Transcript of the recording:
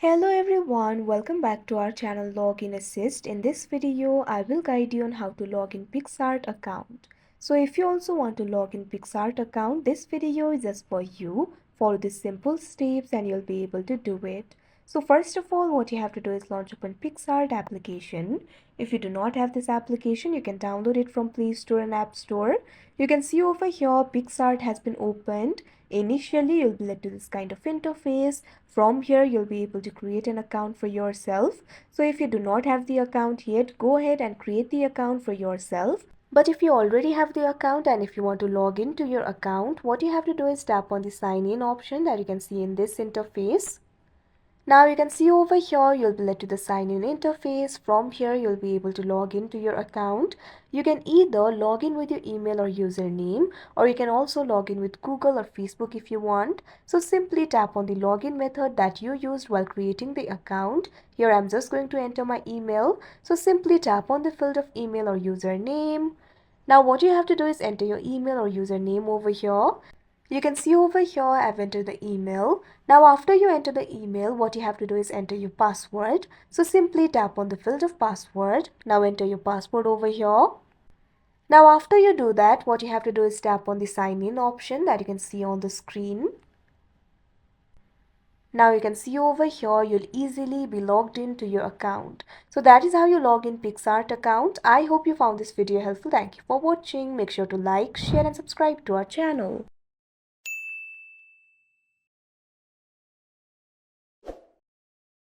Hello everyone, welcome back to our channel Login Assist. In this video, I will guide you on how to log in Picsart account. So if you also want to log in Picsart account, this video is just for you. Follow these simple steps and you'll be able to do it. So first of all, what you have to do is launch open Picsart application. If you do not have this application, you can download it from Play Store and App Store. You can see over here Picsart has been opened. Initially, you'll be led to this kind of interface. From here, you'll be able to create an account for yourself. So if you do not have the account yet, go ahead and create the account for yourself. But if you already have the account and if you want to log into your account, what you have to do is tap on the sign in option that you can see in this interface. Now you can see over here, you'll be led to the sign in interface. From here, you'll be able to log into your account. You can either log in with your email or username, or you can also log in with Google or Facebook if you want. So simply tap on the login method that you used while creating the account. Here I'm just going to enter my email. So simply tap on the field of email or username. Now what you have to do is enter your email or username over here. You can see over here I've entered the email. Now after you enter the email, what you have to do is enter your password. So simply tap on the field of password. Now enter your password over here. Now after you do that, what you have to do is tap on the sign in option that you can see on the screen. Now you can see over here, you'll easily be logged into your account. So that is how you log in Picsart account. I hope you found this video helpful. Thank you for watching. Make sure to like, share and subscribe to our channel.